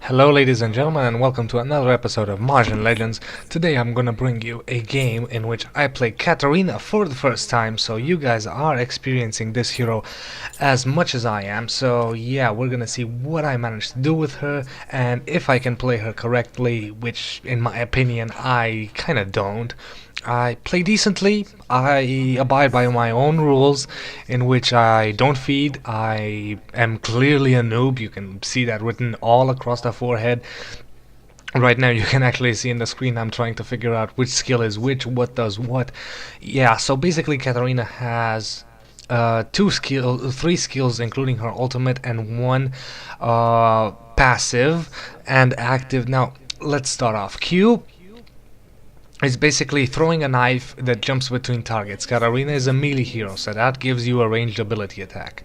Hello ladies and gentlemen, and welcome to another episode of MajinLegends. Today I'm gonna bring you a game in which I play Katarina for the first time, so you guys are experiencing this hero as much as I am. So yeah, we're gonna see what I managed to do with her and if I can play her correctly, which in my opinion I kinda don't. I play decently, I abide by my own rules, in which I don't feed, I am clearly a noob, you can see that written all across the forehead. Right now you can actually see in the screen I'm trying to figure out which skill is which, what does what. Yeah, so basically Katarina has three skills including her ultimate and one passive and active. Now let's start off. Q is basically throwing a knife that jumps between targets. Katarina is a melee hero, so that gives you a ranged ability attack.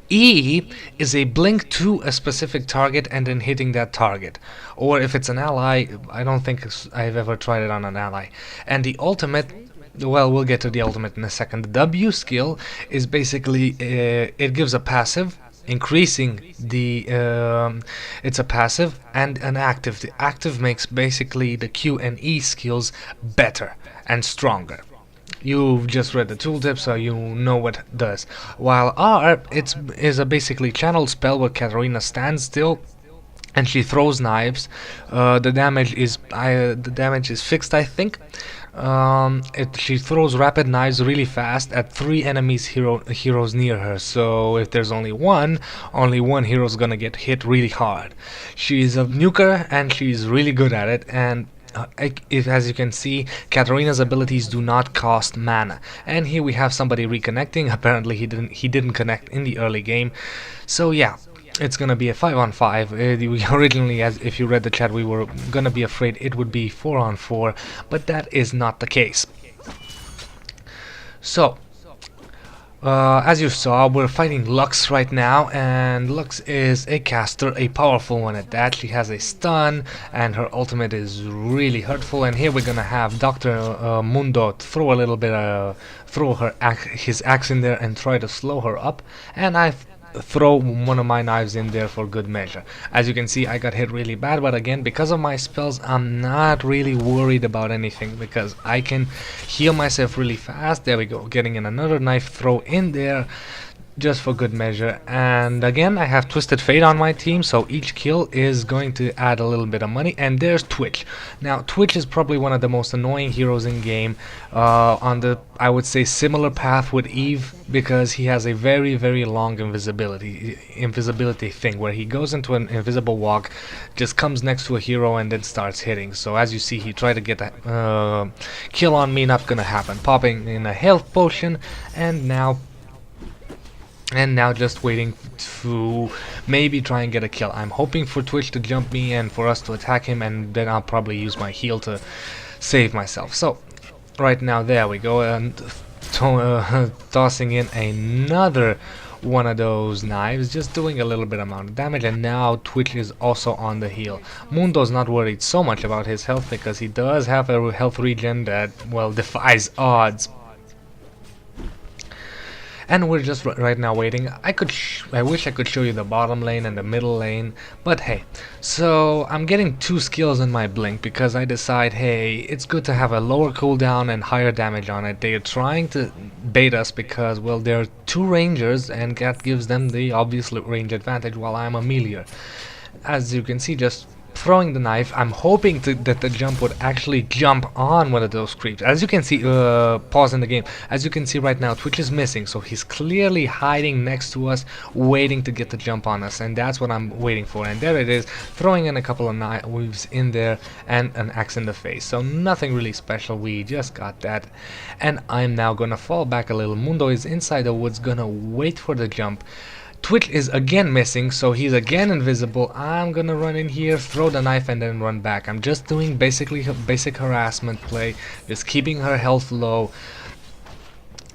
E is a blink to a specific target and then hitting that target. Or if it's an ally, I don't think I've ever tried it on an ally. And the ultimate, well, we'll get to the ultimate in a second. The W skill is basically, it gives a passive, increasing the it's a passive and an active. The active makes basically the Q and E skills better and stronger. You've just read the tooltip, so you know what it does. While R is a basically channeled spell where Katarina stands still and she throws knives. The damage is fixed, I think. She throws rapid knives really fast at three heroes near her. So if there's only one hero's gonna get hit really hard. She's a nuker and she's really good at it. And as you can see, Katarina's abilities do not cost mana. And here we have somebody reconnecting. Apparently he didn't connect in the early game. So yeah. It's gonna be a 5-on-5. We originally, as if you read the chat, we were gonna be afraid it would be 4-on-4, but that is not the case. So, as you saw, we're fighting Lux right now, and Lux is a caster, a powerful one at that. She has a stun, and her ultimate is really hurtful. And here we're gonna have Dr. Mundo throw a little bit, his axe in there and try to slow her up. And I throw one of my knives in there for good measure. As you can see, I got hit really bad, but again, because of my spells, I'm not really worried about anything because I can heal myself really fast. There we go, getting in another knife throw in there just for good measure. And again, I have Twisted Fate on my team, so each kill is going to add a little bit of money. And there's Twitch. Now Twitch is probably one of the most annoying heroes in game, on the, I would say, similar path with Eve, because he has a very long invisibility thing where he goes into an invisible walk, just comes next to a hero and then starts hitting. So as you see, he tried to get a kill on me, not gonna happen. Popping in a health potion, and now just waiting to maybe try and get a kill. I'm hoping for Twitch to jump me and for us to attack him, and then I'll probably use my heal to save myself. So right now, there we go, and tossing in another one of those knives, just doing a little bit amount of damage. And now Twitch is also on the heal. Mundo's not worried so much about his health because he does have a health regen that, well, defies odds. And we're just right now waiting. I wish I could show you the bottom lane and the middle lane, but hey. So I'm getting two skills in my blink because I decide, hey, it's good to have a lower cooldown and higher damage on it. They are trying to bait us because, well, there are two rangers and that gives them the obvious range advantage while I'm a melee. As you can see, just throwing the knife, I'm hoping that the jump would actually jump on one of those creeps. As you can see, pause in the game. As you can see right now, Twitch is missing, so he's clearly hiding next to us, waiting to get the jump on us, and that's what I'm waiting for. And there it is, throwing in a couple of knives in there and an axe in the face. So nothing really special, we just got that. And I'm now gonna fall back a little. Mundo is inside the woods, gonna wait for the jump. Twitch is again missing, so he's again invisible. I'm gonna run in here, throw the knife, and then run back. I'm just doing basically basic harassment play, just keeping her health low,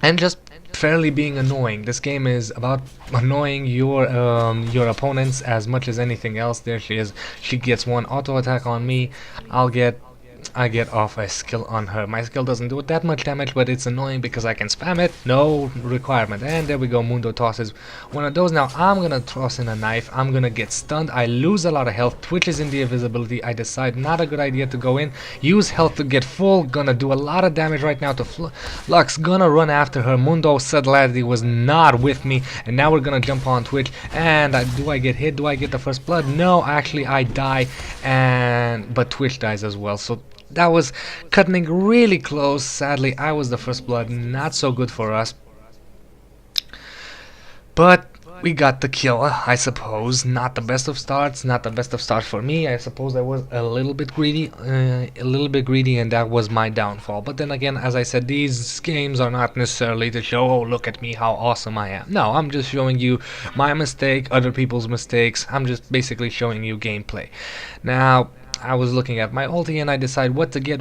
and just fairly being annoying. This game is about annoying your opponents as much as anything else. There she is. She gets one auto attack on me. I'll get I get off a skill on her. My skill doesn't do that much damage, but it's annoying because I can spam it, no requirement. And there we go, Mundo tosses one of those. Now I'm gonna toss in a knife, I'm gonna get stunned, I lose a lot of health, Twitch is in the invisibility, I decide not a good idea to go in, use health to get full, gonna do a lot of damage right now to Lux, gonna run after her. Mundo sadly was not with me, and now we're gonna jump on Twitch, and do I get hit? Do I get the first blood? No, actually I die, but Twitch dies as well, so that was cutting really close. Sadly, I was the first blood, not so good for us. But we got the kill, I suppose. Not the best of starts, not the best of starts for me. I suppose I was a little bit greedy, and that was my downfall. But then again, as I said, these games are not necessarily to show, oh, look at me, how awesome I am. No, I'm just showing you my mistake, other people's mistakes. I'm just basically showing you gameplay. Now, I was looking at my ulti and I decide what to get,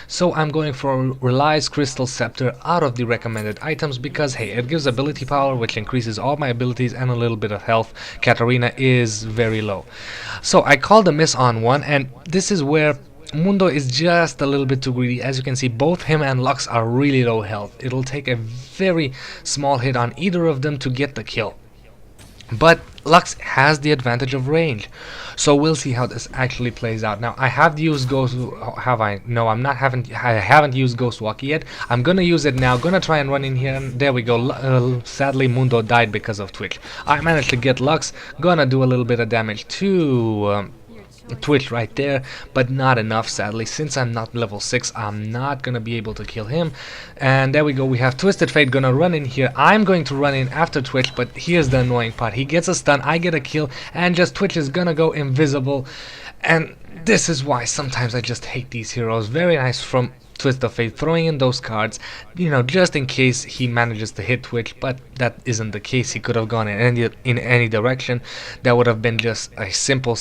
so I'm going for Relies Crystal Scepter out of the recommended items because, hey, it gives ability power, which increases all my abilities and a little bit of health. Katarina is very low. So I called a miss on one, and this is where Mundo is just a little bit too greedy. As you can see, both him and Lux are really low health. It'll take a very small hit on either of them to get the kill. But Lux has the advantage of range, so we'll see how this actually plays out. Now I have used Ghost. Have I? No, I haven't used Ghost Walk yet. I'm gonna use it now. Gonna try and run in here. And there we go. Sadly, Mundo died because of Twitch. I managed to get Lux. Gonna do a little bit of damage to Twitch right there, but not enough, sadly. Since I'm not level 6, I'm not gonna be able to kill him. And there we go, we have Twisted Fate gonna run in here. I'm going to run in after Twitch, but here's the annoying part. He gets a stun, I get a kill, and just Twitch is gonna go invisible. And this is why sometimes I just hate these heroes. Very nice from Twisted Fate throwing in those cards, you know, just in case he manages to hit Twitch, but that isn't the case. He could have gone in any direction. That would have been just a simple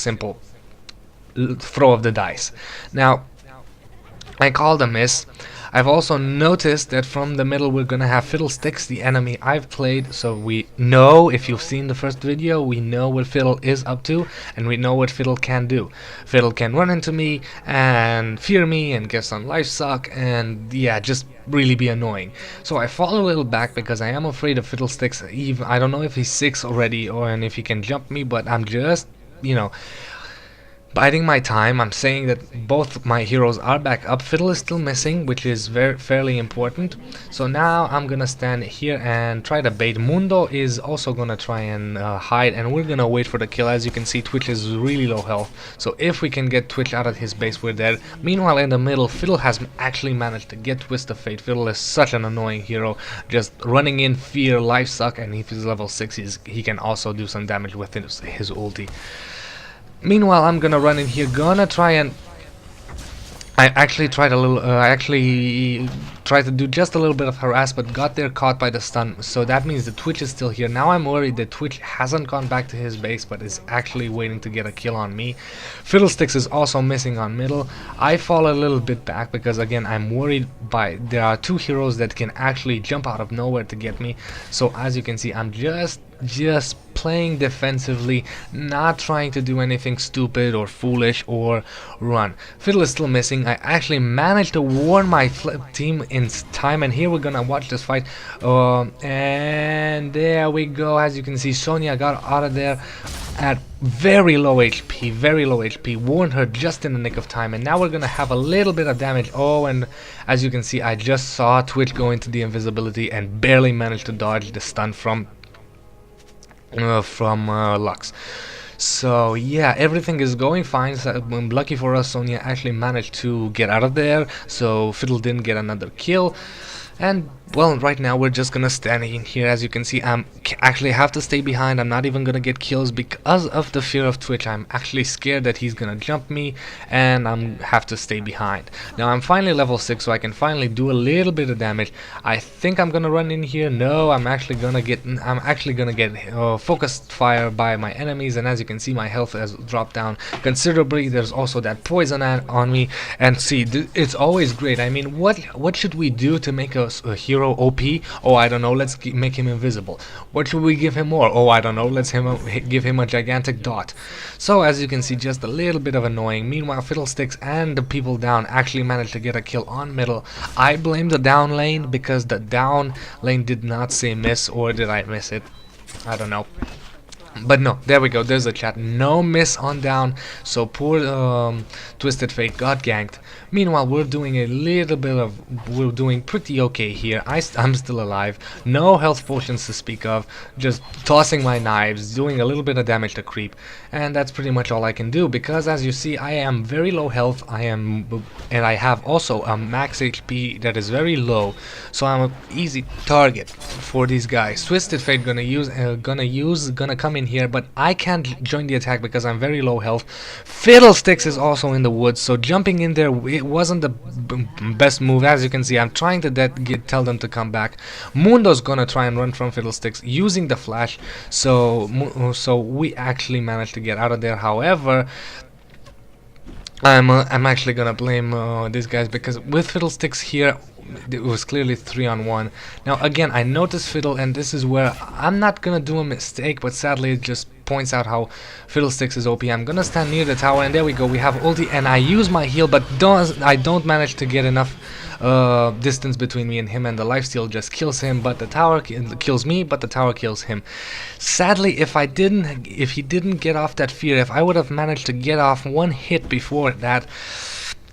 throw of the dice. Now, I called a miss. I've also noticed that from the middle we're gonna have Fiddlesticks, the enemy I've played, so we know, if you've seen the first video, we know what Fiddle is up to, and we know what Fiddle can do. Fiddle can run into me, and fear me, and get some life suck, and yeah, just really be annoying. So I fall a little back because I am afraid of Fiddlesticks. Even I don't know if he's 6 already, and if he can jump me, but I'm just, you know, biding my time. I'm saying that both my heroes are back up. Fiddle is still missing, which is fairly important. So now I'm gonna stand here and try to bait. Mundo is also gonna try and hide, and we're gonna wait for the kill. As you can see, Twitch is really low health, so if we can get Twitch out of his base, we're dead. Meanwhile, in the middle, Fiddle has actually managed to get Twisted Fate. Fiddle is such an annoying hero, just running in, fear, life suck, and if he's level 6, he can also do some damage with his ulti. Meanwhile, I'm gonna run in here, gonna try and I actually tried to do just a little bit of harass, but got there caught by the stun. So that means the Twitch is still here. Now I'm worried that Twitch hasn't gone back to his base, but is actually waiting to get a kill on me. Fiddlesticks is also missing on middle. I fall a little bit back because, again, I'm worried there are 2 heroes that can actually jump out of nowhere to get me. So as you can see, I'm just playing defensively, not trying to do anything stupid or foolish or run. Fiddle is still missing. I actually managed to warn my team in time, and here we're gonna watch this fight. And there we go. As you can see, Sonya got out of there at very low HP, warned her just in the nick of time, and now we're gonna have a little bit of damage. Oh, and as you can see, I just saw Twitch go into the invisibility and barely managed to dodge the stun from Lux. So yeah, everything is going fine. So, lucky for us, Sonya actually managed to get out of there, so Fiddle didn't get another kill. And well, right now we're just gonna stand in here. As you can see, I'm actually have to stay behind. I'm not even gonna get kills because of the fear of Twitch. I'm actually scared that he's gonna jump me, and I'm have to stay behind. Now I'm finally level 6, so I can finally do a little bit of damage. I think I'm gonna run in here. No, I'm actually gonna get focused fire by my enemies, and as you can see, my health has dropped down considerably. There's also that poison on me, and see, it's always great. I mean, what should we do to make a hero hero OP? Oh, I don't know, let's make him invisible. What should we give him more? Oh, I don't know, let's give him a gigantic dot. So as you can see, just a little bit of annoying. Meanwhile, Fiddlesticks and the people down actually managed to get a kill on middle. I blame the down lane because the down lane did not say miss, or did I miss it? I don't know. But no, there we go, there's a chat. No miss on down, so poor Twisted Fate got ganked. Meanwhile, we're doing we're doing pretty okay here. I'm still alive, no health potions to speak of, just tossing my knives, doing a little bit of damage to creep, and that's pretty much all I can do, because as you see, I am very low health, and I have also a max HP that is very low, so I'm an easy target for these guys. Twisted Fate gonna come in here, but I can't join the attack because I'm very low health. Fiddlesticks is also in the woods, so jumping in there, it wasn't the best move. As you can see, I'm trying to tell them to come back. Mundo's gonna try and run from Fiddlesticks using the flash, so we actually managed to get out of there. However, I'm actually gonna blame these guys, because with Fiddlesticks here, it was clearly 3-on-1. Now again, I noticed Fiddle, and this is where I'm not gonna do a mistake, but sadly it just points out how Fiddlesticks is OP. I'm gonna stand near the tower, and there we go, we have ulti, and I use my heal, but I don't manage to get enough distance between me and him, and the lifesteal just kills him, but the tower kills me, but the tower kills him. Sadly, if he didn't get off that fear, if I would have managed to get off one hit before that,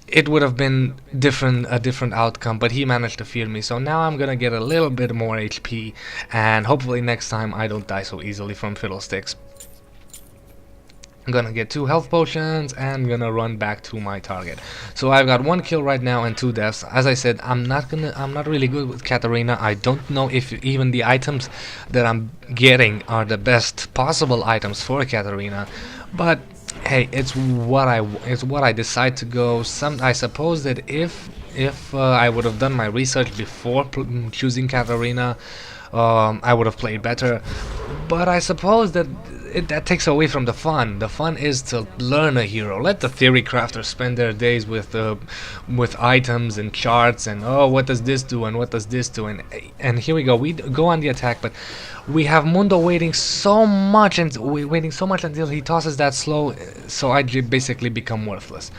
it would have been a different outcome, but he managed to fear me, so now I'm gonna get a little bit more HP, and hopefully next time I don't die so easily from Fiddlesticks. I'm gonna get 2 health potions and gonna run back to my target. So I've got 1 kill right now and 2 deaths. As I said, I'm not really good with Katarina. I don't know if even the items that I'm getting are the best possible items for Katarina, but hey, it's what I decide to go. I suppose that if I would have done my research before choosing Katarina, I would have played better. But I suppose that that takes away from the fun. The fun is to learn a hero. Let the theory crafters spend their days with items and charts and, oh, what does this do and what does this do, and here we go. We go on the attack, but we have Mundo waiting so much until he tosses that slow, so I basically become worthless.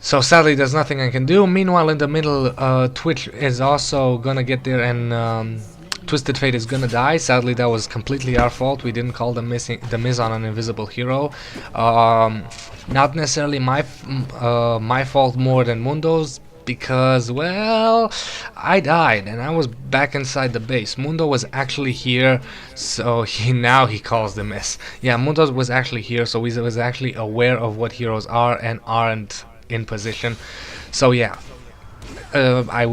So sadly, there's nothing I can do. Meanwhile, in the middle, Twitch is also gonna get there, and Twisted Fate is gonna die. Sadly, that was completely our fault. We didn't call the miss on an invisible hero. Not necessarily my fault more than Mundo's, because, well, I died and I was back inside the base. Mundo was actually here, so now he calls the miss. Yeah, Mundo was actually here, so he was actually aware of what heroes are and aren't in position. So yeah, I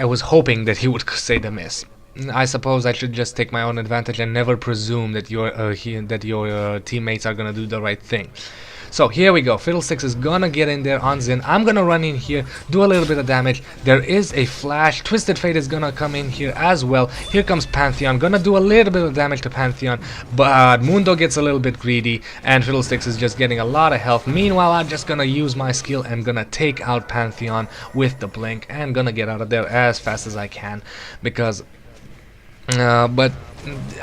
was hoping that he would say the miss. I suppose I should just take my own advantage and never presume that your teammates are gonna do the right thing. So here we go. Fiddlesticks is gonna get in there on Xin. I'm gonna run in here, do a little bit of damage. There is a flash. Twisted Fate is gonna come in here as well. Here comes Pantheon. Gonna do a little bit of damage to Pantheon, but Mundo gets a little bit greedy, and Fiddlesticks is just getting a lot of health. Meanwhile, I'm just gonna use my skill and gonna take out Pantheon with the blink, and gonna get out of there as fast as I can, because but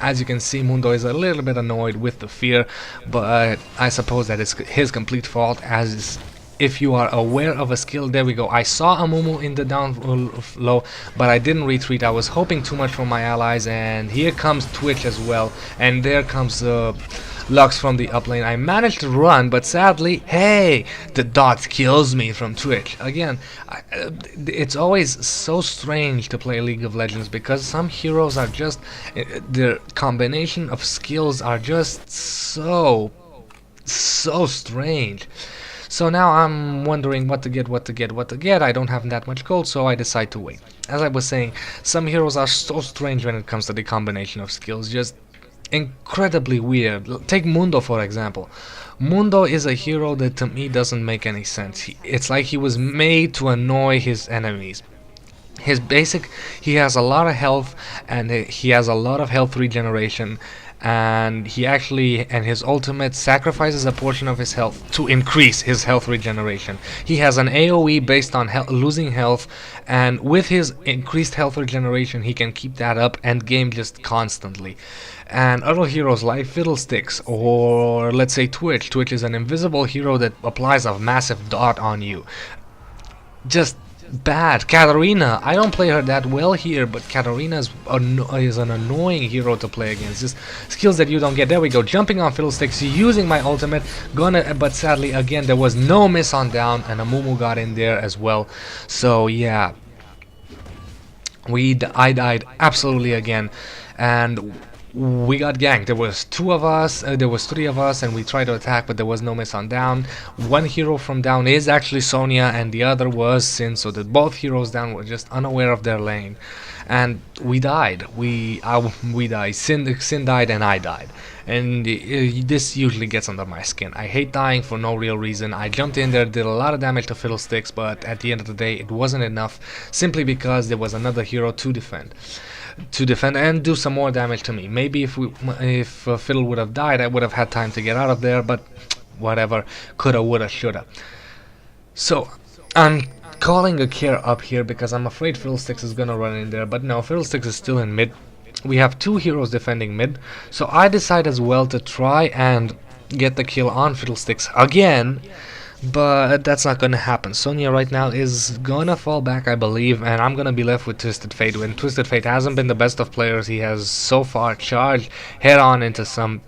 as you can see, Mundo is a little bit annoyed with the fear, but I suppose that it's his complete fault, as if you are aware of a skill. There we go. I saw a Mumu in the down low, but I didn't retreat. I was hoping too much from my allies, and here comes Twitch as well, and there comes Lux from the up lane. I managed to run, but sadly, hey, the dot kills me from Twitch. Again, it's always so strange to play League of Legends, because some heroes are just, their combination of skills are just so strange. So now I'm wondering what to get. I don't have that much gold, so I decide to wait. As I was saying, some heroes are so strange when it comes to the combination of skills, just incredibly weird. Take Mundo for example. Mundo is a hero that to me doesn't make any sense. It's like he was made to annoy his enemies. He has a lot of health, and he has a lot of health regeneration, and his ultimate sacrifices a portion of his health to increase his health regeneration. He has an AoE based on losing health, and with his increased health regeneration he can keep that up and game just constantly. And other heroes like Fiddlesticks, or let's say Twitch. Twitch is an invisible hero that applies a massive dot on you. Just bad. Katarina, I don't play her that well here, but Katarina is an annoying hero to play against. Just skills that you don't get. There we go, jumping on Fiddlesticks, using my ultimate, but sadly again there was no miss on down, and a Mumu got in there as well. So yeah, I died absolutely again, and we got ganked. There was three of us, and we tried to attack, but there was no miss on down. One hero from down is actually Sonya, and the other was Sin, so that both heroes down were just unaware of their lane, and we died. We died. Sin died, and I died, and this usually gets under my skin. I hate dying for no real reason. I jumped in there, did a lot of damage to Fiddlesticks, but at the end of the day it wasn't enough, simply because there was another hero to defend and do some more damage to me. Maybe if Fiddle would have died, I would have had time to get out of there, but whatever, coulda, woulda, shoulda. So I'm calling a care up here because I'm afraid Fiddlesticks is gonna run in there, but no, Fiddlesticks is still in mid. We have two heroes defending mid, so I decide as well to try and get the kill on Fiddlesticks again, but that's not gonna happen. Sonya right now is gonna fall back, I believe, and I'm gonna be left with Twisted Fate. When Twisted Fate hasn't been the best of players, he has so far charged head on into some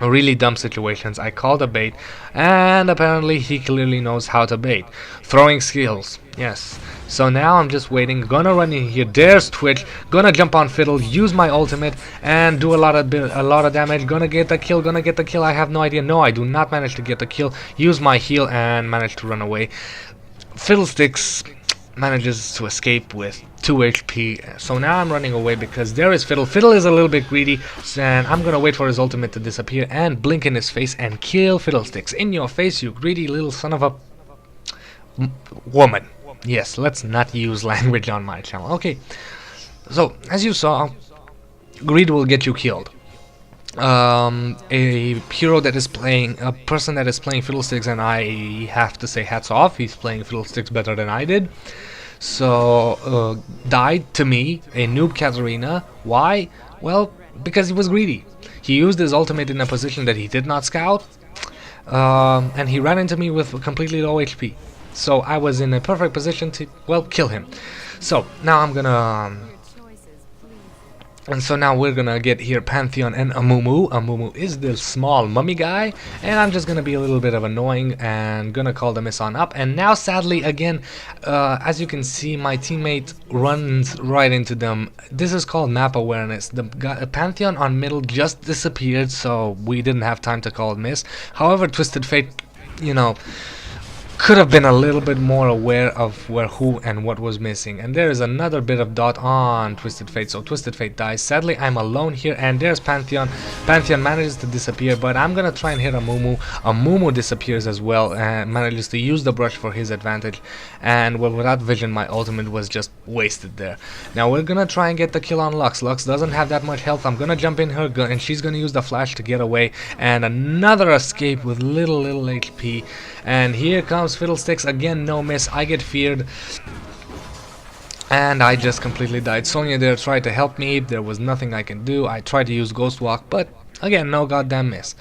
really dumb situations. I called a bait, and apparently he clearly knows how to bait. Throwing skills, yes. So now I'm just waiting, gonna run in here, there's Twitch, gonna jump on Fiddle, use my ultimate, and do a lot of damage, gonna get the kill, I have no idea, no, I do not manage to get the kill, use my heal, and manage to run away. Fiddlesticks manages to escape with 2 HP, so now I'm running away because there is Fiddle. Fiddle is a little bit greedy, and I'm gonna wait for his ultimate to disappear and blink in his face and kill Fiddlesticks. In your face, you greedy little son of a woman. Yes, let's not use language on my channel. Okay, so as you saw, greed will get you killed. A hero that is playing, a person that is playing Fiddlesticks, and I have to say hats off, he's playing Fiddlesticks better than I did. So, died to me, a noob Katarina. Why? Well, because he was greedy. He used his ultimate in a position that he did not scout, and he ran into me with completely low HP. So I was in a perfect position to, well, kill him. So now I'm gonna and so now we're gonna get here Pantheon and Amumu. Amumu is the small mummy guy, and I'm just gonna be a little bit of annoying and gonna call the miss on up. And now sadly again, as you can see, my teammate runs right into them. This is called map awareness. The Pantheon on middle just disappeared, so we didn't have time to call miss. However, Twisted Fate, you know, could have been a little bit more aware of who and what was missing. And there is another bit of dot on Twisted Fate, so Twisted Fate dies. Sadly, I'm alone here, and there's Pantheon. Pantheon manages to disappear, but I'm gonna try and hit Amumu. Amumu disappears as well and manages to use the brush for his advantage, and well, without vision, my ultimate was just wasted there. Now we're gonna try and get the kill on Lux. Lux doesn't have that much health. I'm gonna jump in her gun, and she's gonna use the flash to get away, and another escape with little HP. And here comes Fiddlesticks again, no miss. I get feared, and I just completely died. Sonya there tried to help me. There was nothing I can do. I tried to use Ghost Walk, but again, no goddamn miss.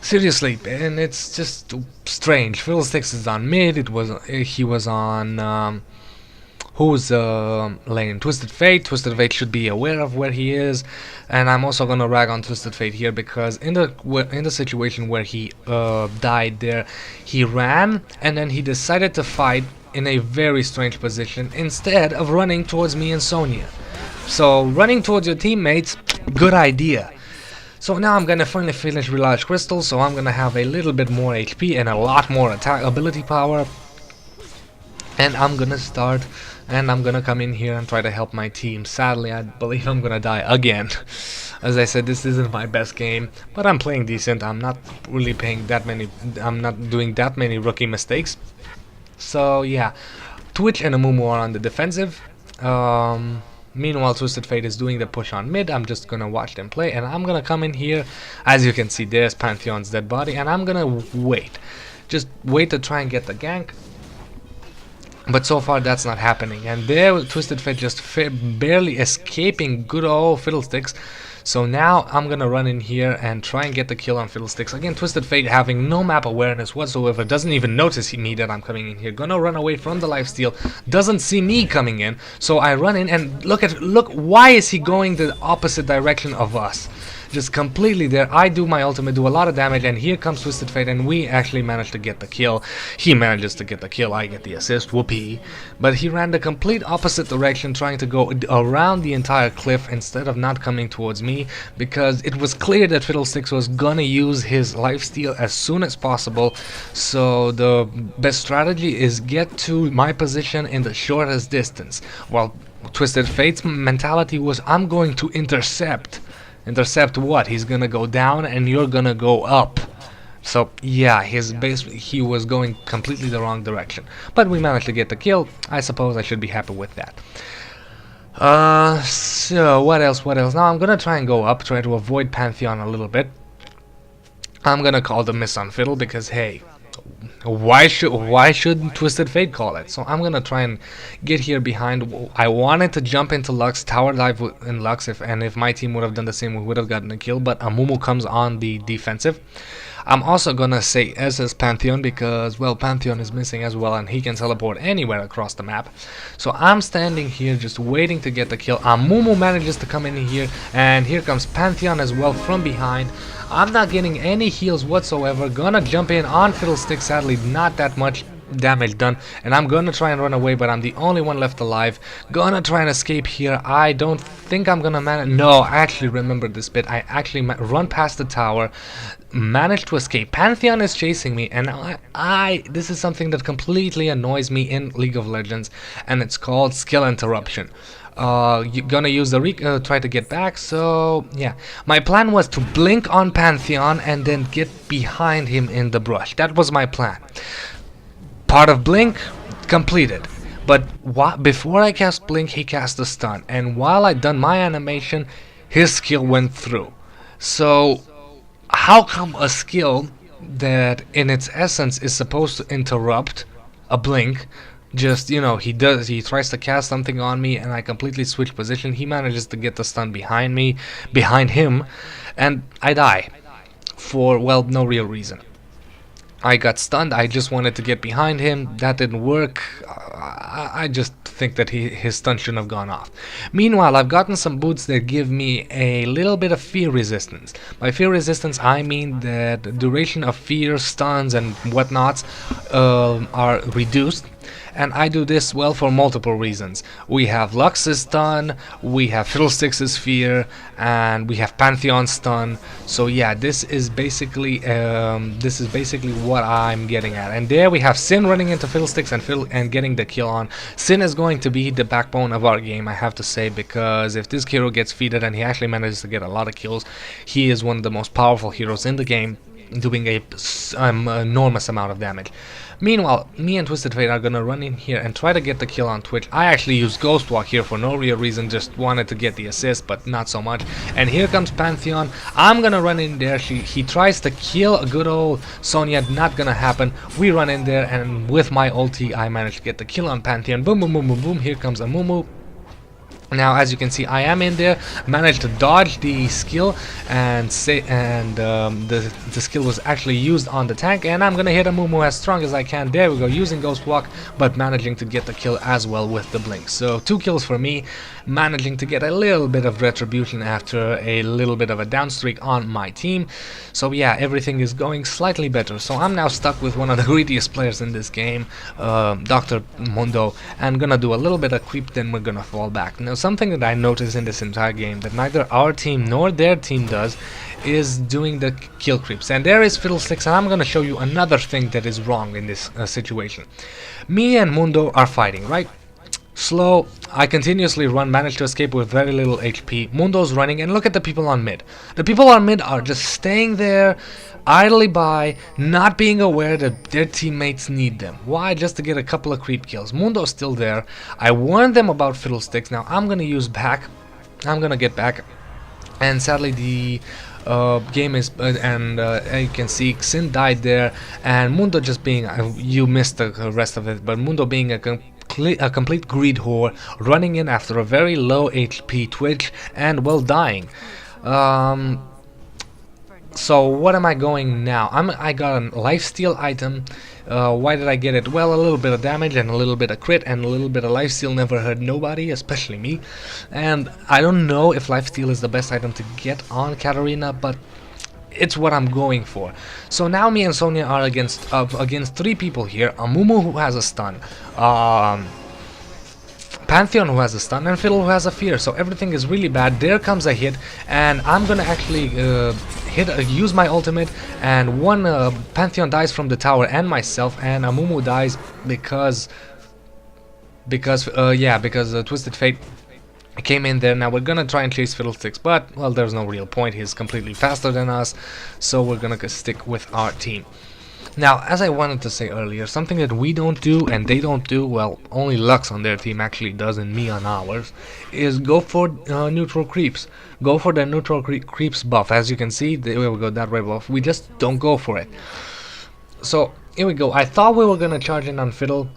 Seriously, and it's just strange. Fiddlesticks is on mid. He was on whose lane? Twisted Fate. Twisted Fate should be aware of where he is, and I'm also gonna rag on Twisted Fate here because in the situation where he died there, he ran and then he decided to fight in a very strange position instead of running towards me and Sonya. So running towards your teammates, good idea. So now I'm gonna finally finish Relodge Crystal, so I'm gonna have a little bit more HP and a lot more attack ability power. And I'm gonna start, and I'm gonna come in here and try to help my team. Sadly, I believe I'm gonna die again. As I said, this isn't my best game, but I'm playing decent. I'm not really I'm not doing that many rookie mistakes. So yeah, Twitch and Amumu are on the defensive. Meanwhile, Twisted Fate is doing the push on mid. I'm just gonna watch them play, and I'm gonna come in here. As you can see, there's Pantheon's dead body, and I'm gonna wait. Just wait to try and get the gank. But so far that's not happening, and there Twisted Fate just barely escaping good old Fiddlesticks. So now I'm gonna run in here and try and get the kill on Fiddlesticks. Again, Twisted Fate having no map awareness whatsoever, doesn't even notice me that I'm coming in here. Gonna run away from the lifesteal, doesn't see me coming in. So I run in and look, why is he going the opposite direction of us? Just completely there. I do my ultimate, do a lot of damage, and here comes Twisted Fate, and we actually managed to get the kill. He manages to get the kill, I get the assist, whoopee. But he ran the complete opposite direction, trying to go around the entire cliff instead of not coming towards me, because it was clear that Fiddlesticks was gonna use his lifesteal as soon as possible. So the best strategy is get to my position in the shortest distance. While Twisted Fate's mentality was, I'm going to intercept. Intercept what? He's gonna go down and you're gonna go up. So yeah, he was going completely the wrong direction. But we managed to get the kill. I suppose I should be happy with that. So what else? Now I'm gonna try and go up, try to avoid Pantheon a little bit. I'm gonna call the miss on Fiddle because hey, why should Twisted Fate call it? So I'm gonna try and get here behind. I wanted to jump into Lux, tower dive in Lux, if my team would have done the same, we would have gotten a kill. But Amumu comes on the defensive. I'm also gonna say SS Pantheon because, well, Pantheon is missing as well, and he can teleport anywhere across the map. So I'm standing here just waiting to get the kill. Amumu manages to come in here, and here comes Pantheon as well from behind. I'm not getting any heals whatsoever. Gonna jump in on Fiddlestick, sadly not that much damage done, and I'm gonna try and run away, but I'm the only one left alive. Gonna try and escape here. I don't think I'm gonna manage. No, I actually remember this bit. I actually run past the tower, managed to escape. Pantheon is chasing me, and this is something that completely annoys me in League of Legends, and it's called skill interruption. You're gonna use the try to get back. So yeah, my plan was to blink on Pantheon and then get behind him in the brush. That was my plan. Part of blink completed, but before I cast blink, he cast a stun, and while I done my animation, his skill went through. So how come a skill that in its essence is supposed to interrupt a blink, just, you know, he tries to cast something on me and I completely switch position, he manages to get the stun behind him, and I die for, well, no real reason. I got stunned. I just wanted to get behind him. That didn't work. I just think that his stun shouldn't have gone off. Meanwhile, I've gotten some boots that give me a little bit of fear resistance. By fear resistance, I mean that the duration of fear, stuns, and whatnots are reduced. And I do this, well, for multiple reasons. We have Lux's stun, we have Fiddlestick's fear, and we have Pantheon's stun. So yeah, this is basically what I'm getting at. And there we have Sin running into Fiddlesticks and getting the kill on. Sin is going to be the backbone of our game, I have to say, because if this hero gets feeded and he actually manages to get a lot of kills, he is one of the most powerful heroes in the game, doing a enormous amount of damage. Meanwhile, me and Twisted Fate are gonna run in here and try to get the kill on Twitch. I actually used Ghost Walk here for no real reason, just wanted to get the assist, but not so much. And here comes Pantheon. I'm gonna run in there. He tries to kill a good old Sonya, not gonna happen. We run in there, and with my ulti, I managed to get the kill on Pantheon. Boom, boom, boom, boom, boom. Here comes Amumu. Now, as you can see, I am in there, managed to dodge the skill, and the skill was actually used on the tank, and I'm gonna hit Amumu as strong as I can. There we go, using Ghost Walk, but managing to get the kill as well with the blink. So 2 kills for me, managing to get a little bit of retribution after a little bit of a down streak on my team. So yeah, everything is going slightly better. So I'm now stuck with one of the greediest players in this game, Dr. Mundo, and gonna do a little bit of creep, then we're gonna fall back. Now, something that I noticed in this entire game that neither our team nor their team does is doing the kill creeps. And there is Fiddlesticks, and I'm gonna show you another thing that is wrong in this situation. Me and Mundo are fighting, right? Slow. I continuously run, manage to escape with very little HP. Mundo's running, and look at the people on mid. The people on mid are just staying there, idly by, not being aware that their teammates need them. Why? Just to get a couple of creep kills. Mundo's still there. I warned them about fiddlesticks. Now I'm gonna use back. I'm gonna get back. And sadly the game is you can see Xin died there, and Mundo just being you missed the rest of it, but Mundo being a complete greed whore, running in after a very low HP Twitch and well dying. So what am I going now? I got a lifesteal item. Why did I get it? Well, a little bit of damage and a little bit of crit and a little bit of lifesteal never hurt nobody, especially me. And I don't know if lifesteal is the best item to get on Katarina, but it's what I'm going for. So now me and Sonya are against three people here. Amumu, who has a stun, Pantheon, who has a stun, and Fiddle, who has a fear. So everything is really bad. There comes a hit, and I'm gonna actually use my ultimate, and one Pantheon dies from the tower and myself, and Amumu dies because Twisted Fate came in there. Now we're gonna try and chase Fiddlesticks, but well, there's no real point. He's completely faster than us, so we're gonna stick with our team. Now, as I wanted to say earlier, something that we don't do and they don't do, well, only Lux on their team actually does and me on ours, is go for neutral creeps. Go for the neutral creeps buff. As you can see, there we go, that red buff. We just don't go for it. So, here we go. I thought we were gonna charge in on Fiddle.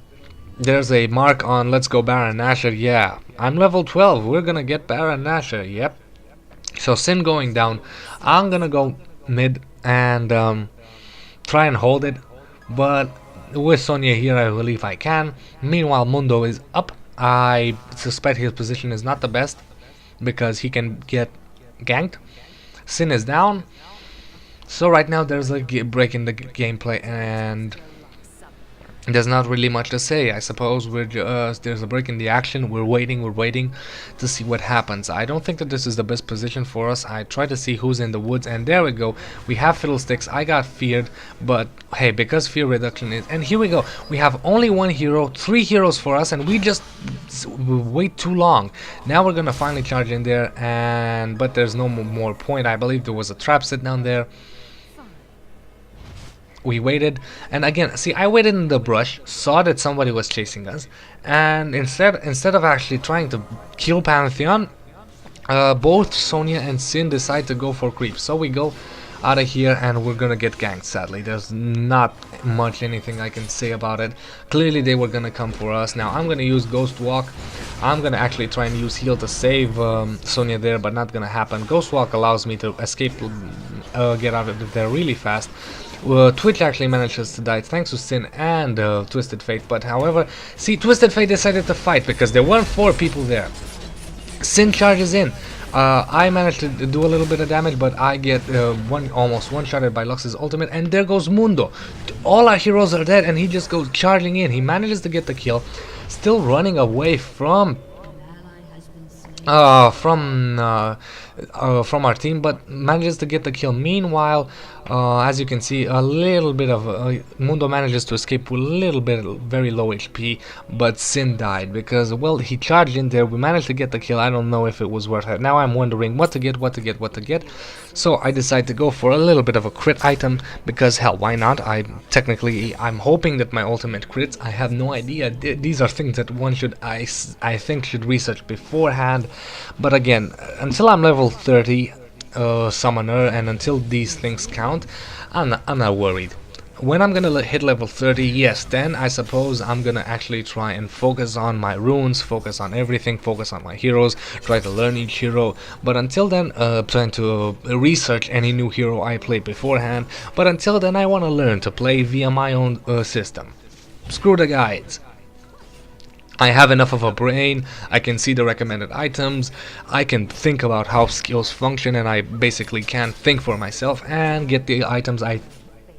There's a mark on Let's Go Baron Nashor. Yeah, I'm level 12. We're gonna get Baron Nashor. Yep. So, Sin going down. I'm gonna go mid and try and hold it, but with Sonya here I believe I can. Meanwhile Mundo is up. I suspect his position is not the best because he can get ganked. Sin is down, so right now there's a break in the gameplay and there's not really much to say. I suppose there's a break in the action. We're waiting to see what happens. I don't think that this is the best position for us. I try to see who's in the woods, and there we go. We have Fiddlesticks. I got feared, but hey, because fear reduction is, and here we go. We have only one hero, 3 heroes for us, and we just wait too long. Now we're gonna finally charge in there, but there's no more point. I believe there was a trap set down there. We waited, and again, see, I waited in the brush, saw that somebody was chasing us, and instead of actually trying to kill Pantheon, both Sonya and Sin decide to go for creeps. So we go out of here and we're gonna get ganked, sadly. There's not much anything I can say about it. Clearly they were gonna come for us. Now I'm gonna use Ghost Walk. I'm gonna actually try and use heal to save Sonya there, but not gonna happen. Ghost Walk allows me to escape, get out of there really fast. Twitch actually manages to die thanks to Sin and Twisted Fate, but however, see, Twisted Fate decided to fight because there weren't 4 people there. Sin charges in. I managed to do a little bit of damage, but I get almost one-shotted by Lux's ultimate, and there goes Mundo. All our heroes are dead, and he just goes charging in. He manages to get the kill, still running away from our team, but manages to get the kill. Meanwhile, as you can see, a little bit of Mundo manages to escape with a little bit very low HP, but Sin died because, well, he charged in there. We managed to get the kill. I don't know if it was worth it. Now I'm wondering what to get. So I decide to go for a little bit of a crit item because, hell, why not? I'm hoping that my ultimate crits. I have no idea. These are things that one should, I think, should research beforehand. But again, until I'm level 30 summoner, and until these things count, I'm not worried. When I'm gonna hit level 30, yes, then I suppose I'm gonna actually try and focus on my runes, focus on everything, focus on my heroes, try to learn each hero. But until then, trying to research any new hero I play beforehand. But until then, I want to learn to play via my own system. Screw the guides. I have enough of a brain. I can see the recommended items, I can think about how skills function, and I basically can think for myself and get the items I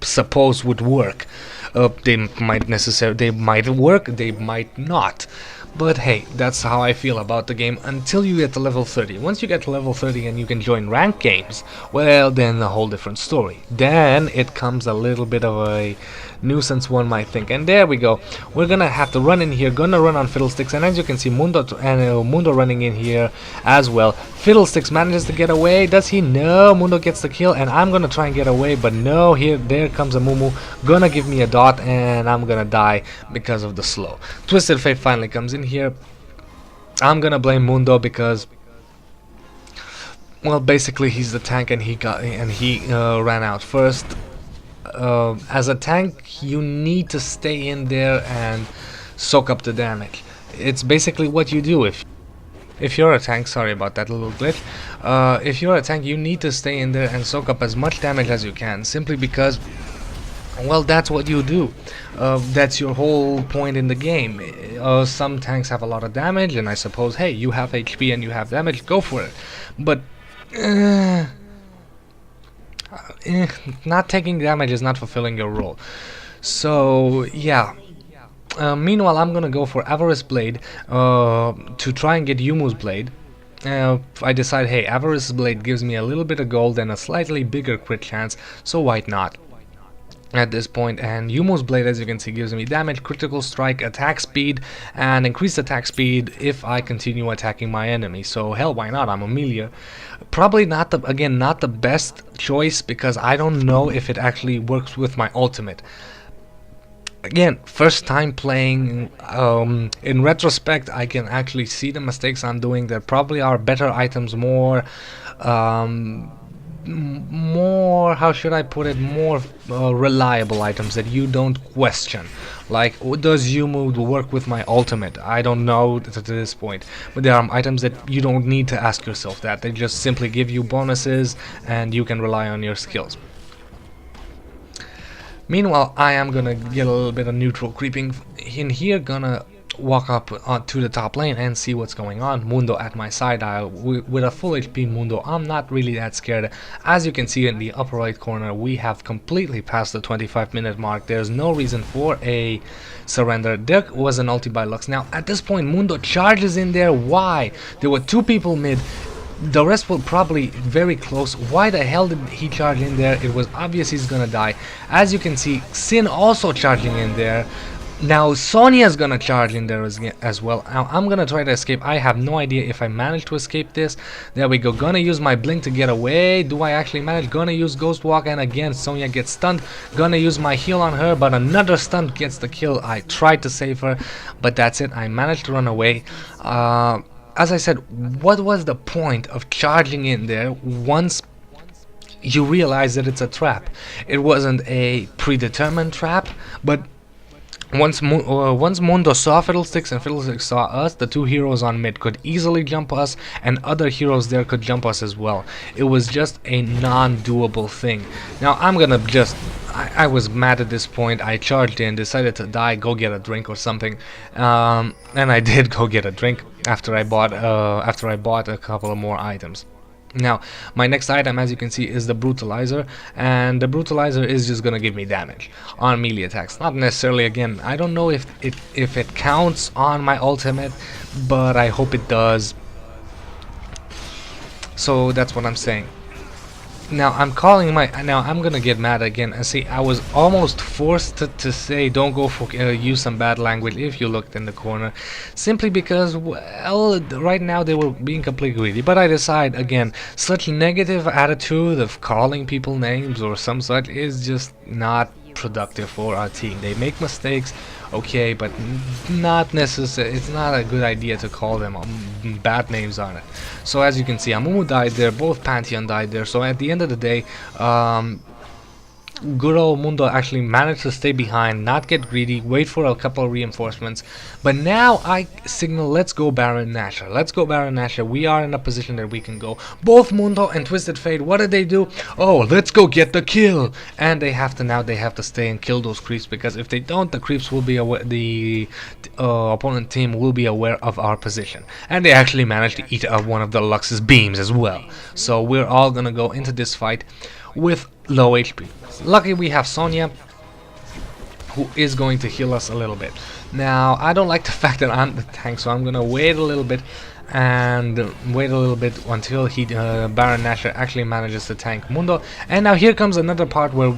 suppose would work. They might work, they might not. But hey, that's how I feel about the game until you get to level 30. Once you get to level 30 and you can join ranked games, well, then a whole different story. Then it comes a little bit of a nuisance, one might think. And there we go. We're gonna have to run in here, gonna run on Fiddlesticks, and as you can see, Mundo running in here as well. Fiddlesticks manages to get away. Does he? No. Mundo gets the kill, and I'm gonna try and get away, but no. There comes a Mumu, gonna give me a dot, and I'm gonna die because of the slow. Twisted Fate finally comes in here. I'm gonna blame Mundo because, well, basically he's the tank, and he ran out first. As a tank, you need to stay in there and soak up the damage. It's basically what you do if you're a tank. Sorry about that little glitch. If you're a tank, you need to stay in there and soak up as much damage as you can, simply because, well, that's what you do. That's your whole point in the game. Some tanks have a lot of damage, and I suppose, hey, you have HP and you have damage, go for it. But not taking damage is not fulfilling your role. So yeah. Meanwhile, I'm gonna go for Avarice Blade to try and get Yumu's Blade. I decide, hey, Avarice Blade gives me a little bit of gold and a slightly bigger crit chance, so why not at this point? And Yumu's Blade, as you can see, gives me damage, critical strike, attack speed, and increased attack speed if I continue attacking my enemy. So hell, why not? I'm Amelia. Probably not the best choice, because I don't know if it actually works with my ultimate. Again, first time playing. In retrospect, I can actually see the mistakes I'm doing. There probably are better items, more, how should I put it, more reliable items that you don't question. Like, does Yumu work with my ultimate? I don't know to this point, but there are items that you don't need to ask yourself that. They just simply give you bonuses and you can rely on your skills. Meanwhile, I am gonna get a little bit of neutral creeping in here, gonna walk up to the top lane and see what's going on. Mundo at my side. With a full HP Mundo, I'm not really that scared. As you can see in the upper right corner, we have completely passed the 25-minute mark. There's no reason for a surrender. There was an ulti by Lux. Now at this point, Mundo charges in there. Why? There were two people mid. The rest were probably very close. Why the hell did he charge in there? It was obvious he's gonna die. As you can see, Sin also charging in there. Now Sonya's gonna charge in there as well. Now I'm gonna try to escape. I have no idea if I manage to escape this. There we go. Gonna use my blink to get away. Do I actually manage? Gonna use Ghost Walk, and again Sonya gets stunned. Gonna use my heal on her, but another stun gets the kill. I tried to save her, but that's it. I managed to run away. As I said, what was the point of charging in there once you realize that it's a trap? It wasn't a predetermined trap, but once Mundo saw Fiddlesticks and Fiddlesticks saw us, the two heroes on mid could easily jump us, and other heroes there could jump us as well. It was just a non-doable thing. Now I'm gonna just... I was mad at this point. I charged in, decided to die, go get a drink or something, and I did go get a drink after I bought a couple of more items. Now my next item, as you can see, is the Brutalizer, and the Brutalizer is just gonna give me damage on melee attacks. Not necessarily, again, I don't know if it counts on my ultimate, but I hope it does. So that's what I'm saying. Now I'm gonna get mad again and see, I was almost forced to say don't go for use some bad language if you looked in the corner, simply because, well, right now they were being completely greedy. But I decide, again, such negative attitude of calling people names or some such is just not productive for our team. They make mistakes, okay, but not necessary. It's not a good idea to call them bad names on it. So as you can see, Amumu died there, both Pantheon died there. So at the end of the day, good old Mundo actually managed to stay behind, not get greedy, wait for a couple of reinforcements. But now I signal, let's go Baron Nashor. Let's go Baron Nashor. We are in a position that we can go. Both Mundo and Twisted Fate, what did they do? Oh, let's go get the kill. And they have to stay and kill those creeps, because if they don't, the creeps will be aware, the opponent team will be aware of our position. And they actually managed to eat up one of the Lux's beams as well. So we're all gonna go into this fight with low HP. Lucky we have Sonya. who is going to heal us a little bit. Now, I don't like the fact that I'm the tank, so I'm gonna wait a little bit until Baron Nashor actually manages to tank Mundo. And now here comes another part where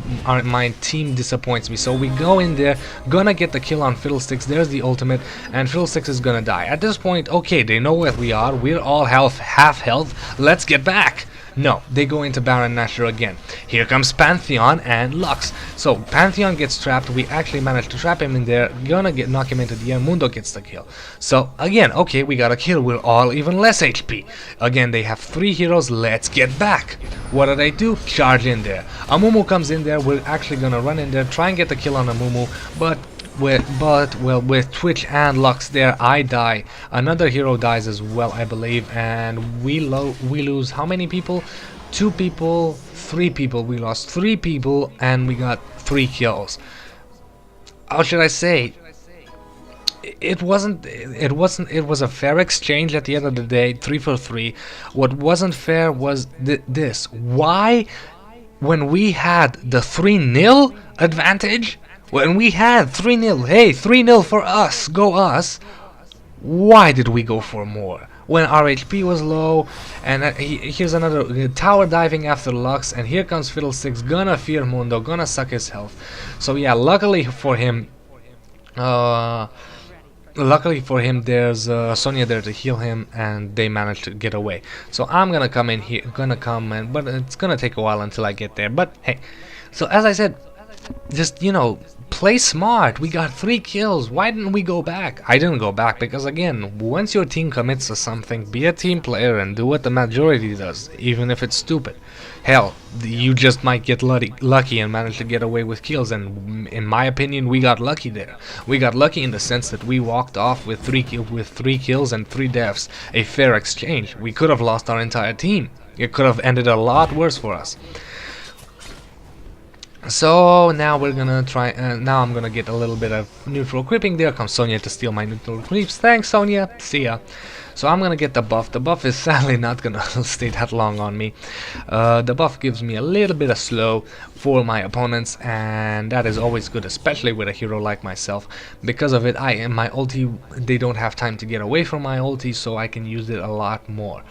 my team disappoints me. So we go in there, gonna get the kill on Fiddlesticks. There's the ultimate, and Fiddlesticks is gonna die. At this point, okay, they know where we are. We're all half health. Let's get back. No, they go into Baron Nashor again. Here comes Pantheon and Lux. So Pantheon gets trapped. We actually managed to trap him in there. Gonna knock him into the air. Mundo gets the kill. So again, okay, we got a kill. We're all even less HP. Again, they have 3 heroes. Let's get back. What do they do? Charge in there. Amumu comes in there. We're actually gonna run in there, try and get the kill on Amumu, but with Twitch and Lux there, I die. Another hero dies as well, I believe, and we lose how many people? 2 people, 3 people. We lost 3 people, and we got 3 kills. How should I say? It was a fair exchange at the end of the day, 3 for 3. What wasn't fair was this. Why, when we had the 3-0 advantage? When we had 3-0, hey, 3-0 for us, go us, why did we go for more? When our HP was low, and here's another tower diving after Lux, and here comes Fiddlesticks, gonna fear Mundo, gonna suck his health. So yeah, luckily for him, there's Sonya there to heal him, and they managed to get away. So I'm gonna come in here, but it's gonna take a while until I get there. But hey, so as I said, just, you know, play smart. We got 3 kills. Why didn't we go back? I didn't go back because, again, once your team commits to something, be a team player and do what the majority does, even if it's stupid. Hell, you just might get lucky and manage to get away with kills, and in my opinion, we got lucky there. We got lucky in the sense that we walked off with 3 kills and 3 deaths. A fair exchange. We could have lost our entire team. It could have ended a lot worse for us. So now we're gonna try. Now I'm gonna get a little bit of neutral creeping. There comes Sonya to steal my neutral creeps. Thanks, Sonya. See ya. So I'm gonna get the buff. The buff is sadly not gonna stay that long on me. The buff gives me a little bit of slow for my opponents, and that is always good, especially with a hero like myself. Because of it, my ulti. They don't have time to get away from my ulti, so I can use it a lot more.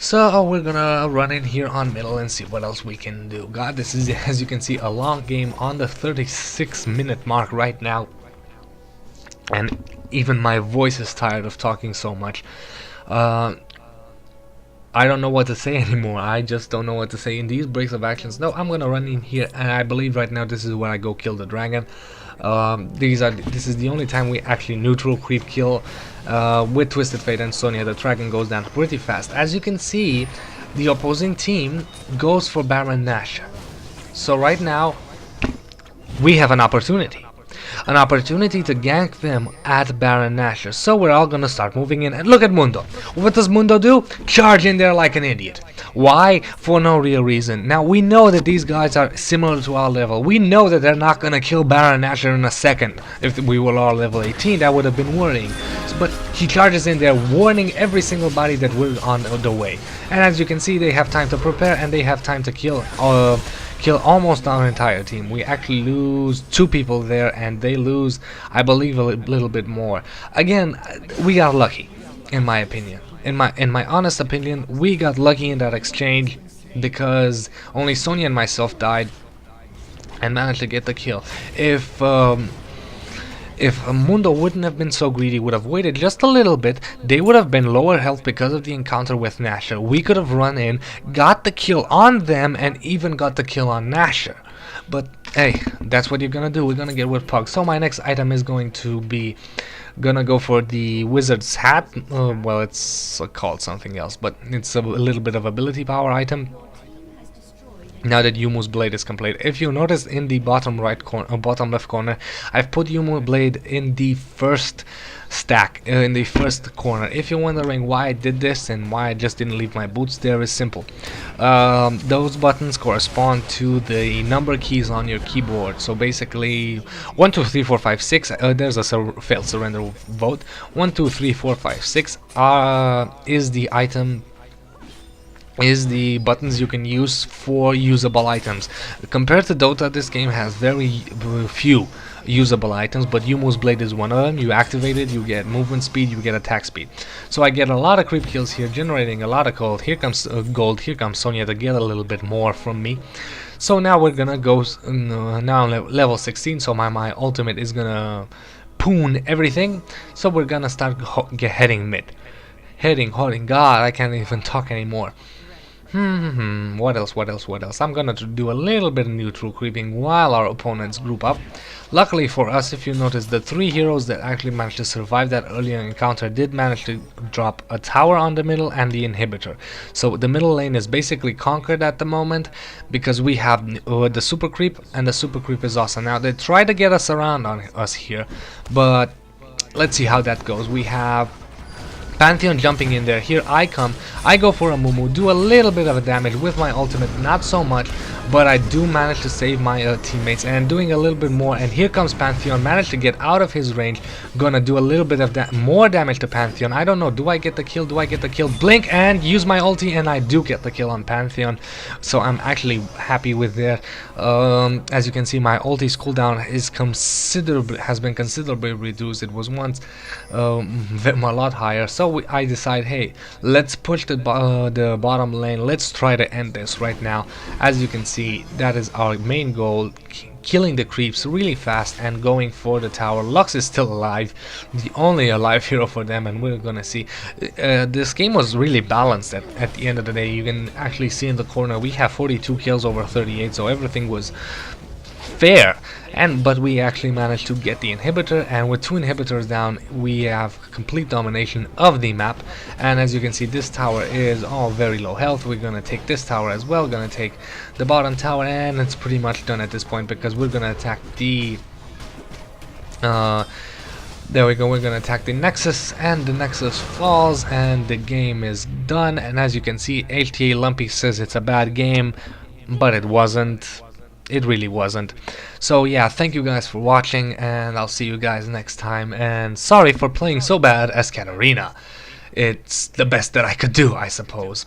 So we're gonna run in here on middle and see what else we can do. God, this is, as you can see, a long game on the 36-minute mark right now. And even my voice is tired of talking so much. I don't know what to say anymore. I just don't know what to say in these breaks of actions. No, I'm gonna run in here, and I believe right now this is where I go kill the dragon. This is the only time we actually neutral creep kill with Twisted Fate and Sonya. The dragon goes down pretty fast. As you can see, the opposing team goes for Baron Nashor. So right now we have an opportunity to gank them at Baron Nashor. So we're all gonna start moving in, and look at Mundo. What does Mundo do? Charge in there like an idiot. Why? For no real reason. Now we know that these guys are similar to our level. We know that they're not gonna kill Baron Nashor in a second. If we were all level 18, that would have been worrying. But he charges in there, warning every single body that we're on the way. And as you can see, they have time to prepare, and they have time to kill almost our entire team. We actually lose 2 people there, and they lose, I believe, a little bit more. Again, we got lucky, in my opinion. In my honest opinion, we got lucky in that exchange because only Sonya and myself died and managed to get the kill. If Mundo wouldn't have been so greedy, would have waited just a little bit, they would have been lower health because of the encounter with Nashor. We could have run in, got the kill on them, and even got the kill on Nashor. But hey, that's what you're gonna do. We're gonna get with Pug. So my next item is going to be go for the Wizard's Hat. Well, it's called something else, but it's a little bit of ability power item. Now that Yumu's blade is complete, if you notice in the bottom right corner, bottom left corner, I've put Yumu blade in the first stack, in the first corner. If you're wondering why I did this and why I just didn't leave my boots there, is simple. Those buttons correspond to the number keys on your keyboard. So basically, 1, 2, 3, 4, 5, 6. There's a failed surrender vote. 1, 2, 3, 4, 5, 6 is the item is the buttons you can use for usable items. Compared to Dota, this game has very few usable items, but Yumu's Blade is one of them. You activate it, you get movement speed, you get attack speed. So I get a lot of creep kills here, generating a lot of gold. Here comes here comes Sonya to get a little bit more from me. So now we're gonna go now level 16, so my ultimate is gonna poon everything. So we're gonna start heading mid. Heading, God, I can't even talk anymore. What else? I'm gonna do a little bit of neutral creeping while our opponents group up. Luckily for us, if you notice, the 3 heroes that actually managed to survive that earlier encounter did manage to drop a tower on the middle and the inhibitor. So the middle lane is basically conquered at the moment because we have the super creep, and the super creep is awesome. Now they try to get us around on us here, but let's see how that goes. We have Pantheon jumping in there. Here I come. I go for a Mumu, do a little bit of a damage with my ultimate, not so much, but I do manage to save my teammates and doing a little bit more. And here comes Pantheon, managed to get out of his range. Gonna do a little bit of more damage to Pantheon. I don't know, do I get the kill? Blink and use my ulti, and I do get the kill on Pantheon. So I'm actually happy with that. As you can see, my ulti's cooldown has been considerably reduced. It was once a lot higher. So I decide, hey, let's push the bottom lane. Let's try to end this right now. As you can see, that is our main goal, killing the creeps really fast and going for the tower. Lux is still alive, the only alive hero for them, and we're gonna see. This game was really balanced at the end of the day. You can actually see in the corner we have 42 kills over 38, so everything was fair. But we actually managed to get the inhibitor, and with 2 inhibitors down we have complete domination of the map. And as you can see, this tower is all very low health. We're gonna take this tower as well, gonna take the bottom tower, and it's pretty much done at this point because we're gonna attack the there we go, we're gonna attack the Nexus, and the Nexus falls and the game is done. And as you can see, HTA Lumpy says it's a bad game, but it wasn't. It really wasn't. So yeah, thank you guys for watching, and I'll see you guys next time. And sorry for playing so bad as Katarina. It's the best that I could do, I suppose.